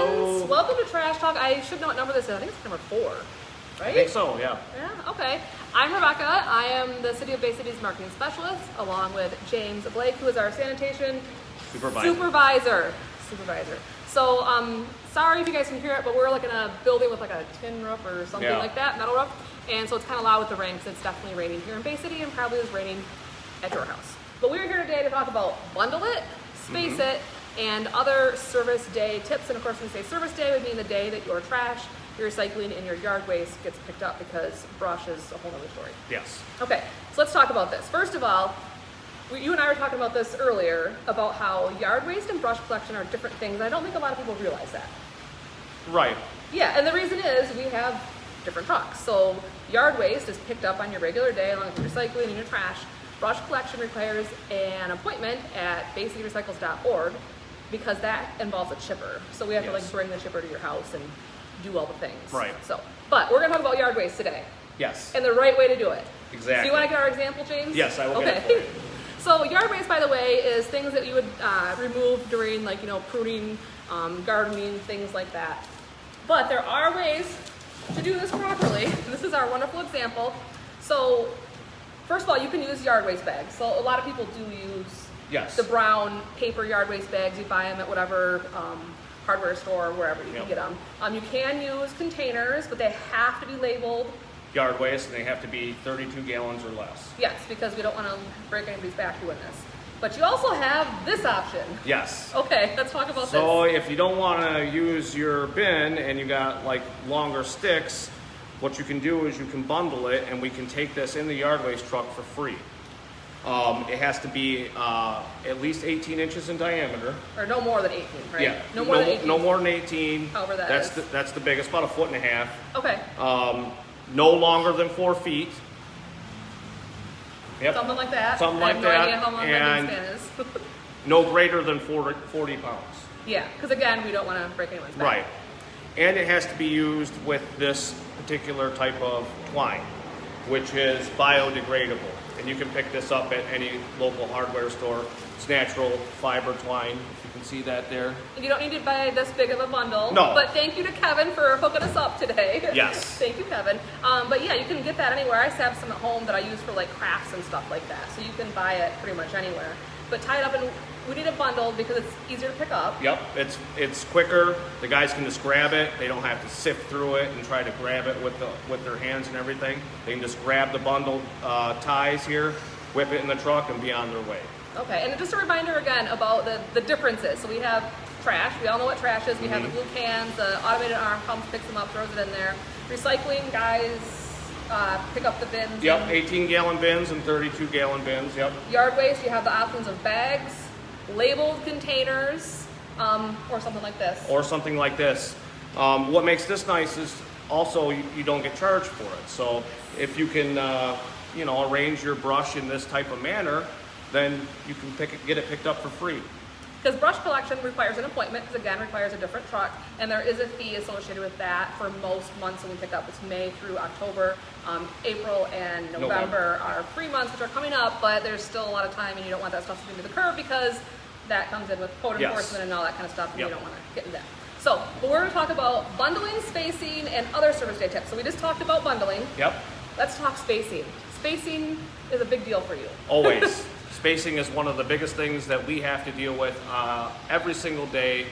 Hello. Welcome to Trash Talk. I should know what number this is. I think it's number 4, right? I think so, yeah. Yeah, okay. I'm Rebecca. I am the City of Bay City's marketing specialist, along with James Blake, who is our sanitation supervisor. So, sorry if you guys can hear it, but we're like in a building with like a tin roof or something like that, metal roof. And so it's kind of loud with the rain because it's definitely raining here in Bay City and probably is raining at your house. But we're here today to talk about Bundle It, Space It, and other service day tips. And of course, when we say service day, would mean the day that your trash, your recycling, and your yard waste gets picked up, because brush is a whole other story. Yes. Okay, so let's talk about this. First of all, you and I were talking about this earlier, about how yard waste and brush collection are different things. I don't think a lot of people realize that. Right. Yeah, and the reason is we have different trucks. So yard waste is picked up on your regular day along with your recycling and your trash. Brush collection requires an appointment at baycityrecycles.org because that involves a chipper. So we have to like bring the chipper to your house and do all the things. Right. So, but we're gonna talk about yard waste today. Yes. And the right way to do it. Exactly. So you wanna get our example, James? Yes, I will get it for you. So yard waste, by the way, is things that you would remove during pruning, gardening, things like that. But there are ways to do this properly. This is our wonderful example. So first of all, you can use yard waste bags. So a lot of people do use the brown paper yard waste bags. You buy them at whatever hardware store or wherever you can get them. You can use containers, but they have to be labeled yard waste, and they have to be 32 gallons or less. Yes, because we don't want to break anybody's back doing this. But you also have this option. Yes. Okay, let's talk about this. So if you don't want to use your bin and you got like longer sticks, what you can do is you can bundle it, and we can take this in the yard waste truck for free. It has to be at least 18 inches in diameter. Or no more than 18, right? Yeah. No more than 18. No more than 18. However that's the biggest, about 1.5 feet. Okay. No longer than 4 feet. Yep. Something like that. Something like that. I have no idea how long and my wingspan is. no greater than 40 pounds. Yeah, because again, we don't want to break anyone's back. Right. And it has to be used with this particular type of twine, which is biodegradable. And you can pick this up at any local hardware store. It's natural fiber twine, if you can see that there. You don't need to buy this big of a bundle. No. But thank you to Kevin for hooking us up today. Yes. Thank you, Kevin. But yeah, you can get that anywhere. I have some at home that I use for like crafts and stuff like that. So you can buy it pretty much anywhere. But tie it up, and we need a bundle because it's easier to pick up. Yep, it's quicker. The guys can just grab it. They don't have to sift through it and try to grab it with their hands and everything. They can just grab the bundle ties here, whip it in the truck, and be on their way. Okay, and just a reminder again about the differences. So we have trash. We all know what trash is. We have the blue cans. The automated arm comes, picks them up, throws it in there. Recycling, guys pick up the bins. Yep, 18-gallon bins and 32-gallon bins. Yep. Yard waste, you have the options of bags, labeled containers, or something like this. Or something like this. What makes this nice is also you don't get charged for it. So if you can, arrange your brush in this type of manner, then you can get it picked up for free. Because brush collection requires an appointment, because again, requires a different truck, and there is a fee associated with that for most months when we pick up. It's May through October. April and November are free months, which are coming up, but there's still a lot of time, and you don't want that stuff to be to the curb because that comes in with code enforcement and all that kind of stuff, and you don't want to get in that. So, but we're going to talk about bundling, spacing, and other service day tips. So we just talked about bundling. Yep. Let's talk spacing. Spacing is a big deal for you. Always. Spacing is one of the biggest things that we have to deal with every single day.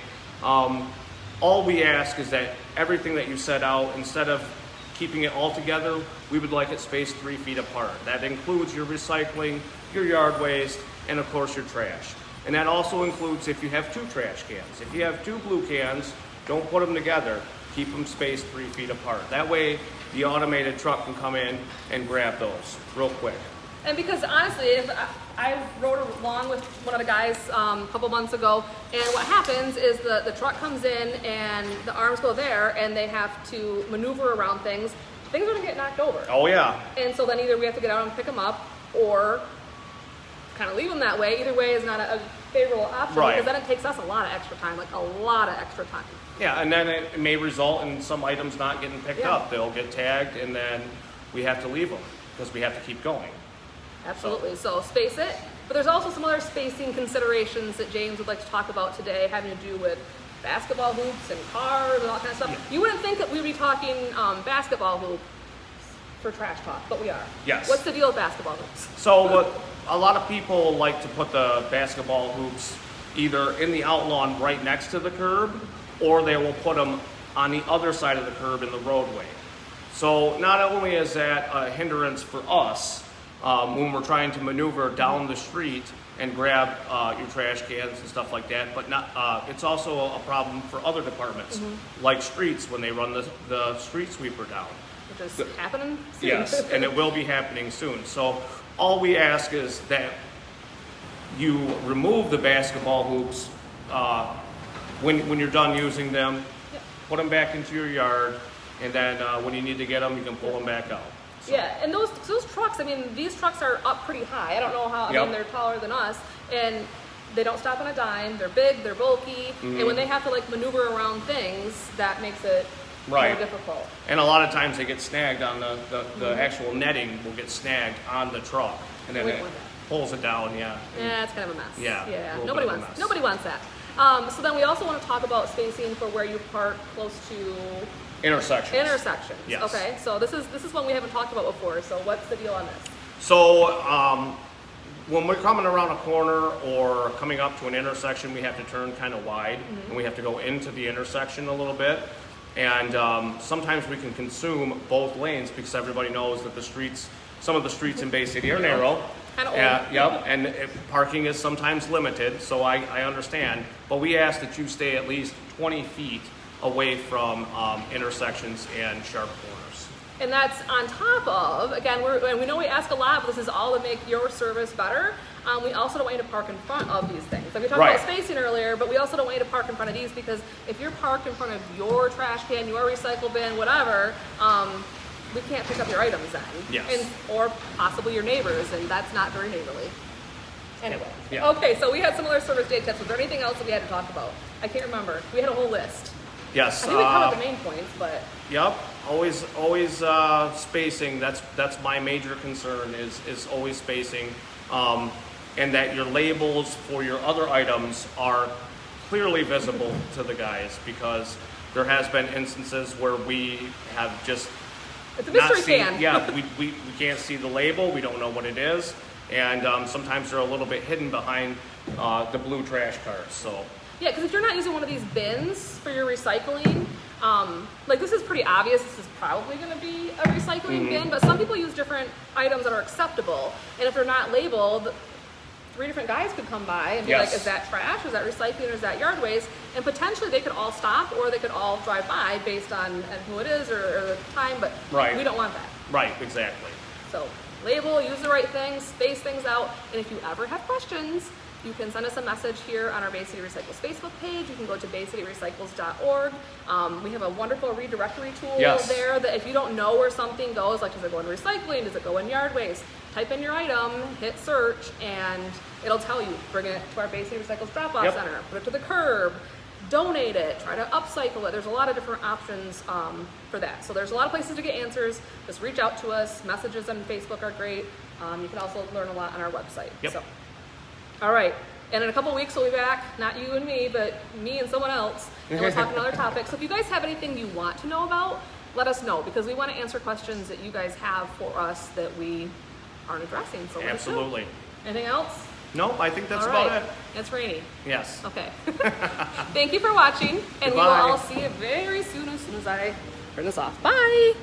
All we ask is that everything that you set out, instead of keeping it all together, we would like it spaced 3 feet apart. That includes your recycling, your yard waste, and of course your trash. And that also includes if you have 2 trash cans. If you have 2 blue cans, don't put them together. Keep them spaced 3 feet apart. That way the automated truck can come in and grab those real quick. And because honestly, if I rode along with one of the guys a couple months ago, and what happens is the truck comes in and the arms go there, and they have to maneuver around things. Things are gonna get knocked over. Oh yeah. And so then either we have to get out and pick them up, or kind of leave them that way. Either way is not a favorable option, because then it takes us a lot of extra time, like a lot of extra time. Yeah, and then it may result in some items not getting picked up. They'll get tagged, and then we have to leave them because we have to keep going. Absolutely. So space it. But there's also some other spacing considerations that James would like to talk about today, having to do with basketball hoops and cars and all kind of stuff. You wouldn't think that we'd be talking basketball hoops for trash talk, but we are. Yes. What's the deal with basketball hoops? So a lot of people like to put the basketball hoops either in the outlawn right next to the curb, or they will put them on the other side of the curb in the roadway. So not only is that a hindrance for us when we're trying to maneuver down the street and grab your trash cans and stuff like that, but it's also a problem for other departments, like streets when they run the street sweeper down. Which is happening soon. Yes, and it will be happening soon. So all we ask is that you remove the basketball hoops when you're done using them, put them back into your yard, and then when you need to get them, you can pull them back out. So. Yeah, and those trucks, I mean, these trucks are up pretty high. I don't know how, I mean, they're taller than us, and they don't stop on a dime. They're big, they're bulky, and when they have to like maneuver around things, that makes it more difficult. And a lot of times they get snagged on the actual netting will get snagged on the truck, and then it pulls it down. Yeah, it's kind of a mess. Yeah, nobody wants that. So then we also want to talk about spacing for where you park close to intersections. Yes. Okay, so this is one we haven't talked about before. So what's the deal on this? So when we're coming around a corner or coming up to an intersection, we have to turn kind of wide, and we have to go into the intersection a little bit. And sometimes we can consume both lanes because everybody knows that some of the streets in Bay City are narrow. Kind of old. And parking is sometimes limited, so I understand. But we ask that you stay at least 20 feet away from intersections and sharp corners. And that's on top of, again, we know we ask a lot, but this is all to make your service better. We also don't want you to park in front of these things. Like we talked about spacing earlier, but we also don't want you to park in front of these because if you're parked in front of your trash can, your recycle bin, whatever, we can't pick up your items then. Yes. Or possibly your neighbors, and that's not very neighborly. Anyway. Yeah. Okay, so we had similar service day tips. Was there anything else that we had to talk about? I can't remember. We had a whole list. Yes. I think we covered the main points, but. Yep. Always spacing. That's my major concern is always spacing, and that your labels for your other items are clearly visible to the guys, because there has been instances where we have just it's a mystery can. Yeah, we can't see the label. We don't know what it is, and sometimes they're a little bit hidden behind the blue trash carts. So. Yeah, because if you're not using one of these bins for your recycling, like this is pretty obvious, this is probably going to be a recycling bin, but some people use different items that are acceptable, and if they're not labeled, 3 different guys could come by and be like, is that trash, is that recycling, or is that yard waste? And potentially they could all stop, or they could all drive by based on who it is or the time, but we don't want that. Right, exactly. So label, use the right things, space things out, and if you ever have questions, you can send us a message here on our Bay City Recycles Facebook page. You can go to baycityrecycles.org. We have a wonderful redirectory tool there that if you don't know where something goes, like does it go in recycling, does it go in yard waste, type in your item, hit search, and it'll tell you, bring it to our Bay City Recycles drop-off center, put it to the curb, donate it, try to upcycle it. There's a lot of different options for that. So there's a lot of places to get answers. Just reach out to us. Messages on Facebook are great. You can also learn a lot on our website. Yep. So. All right, and in a couple weeks we'll be back, not you and me, but me and someone else, and we'll talk another topic. So if you guys have anything you want to know about, let us know, because we want to answer questions that you guys have for us that we aren't addressing. So let us know. Absolutely. Anything else? No, I think that's all about right. it. It's rainy. Yes. Okay. Thank you for watching, and we will Goodbye. all see you very soon as I turn this off. Bye.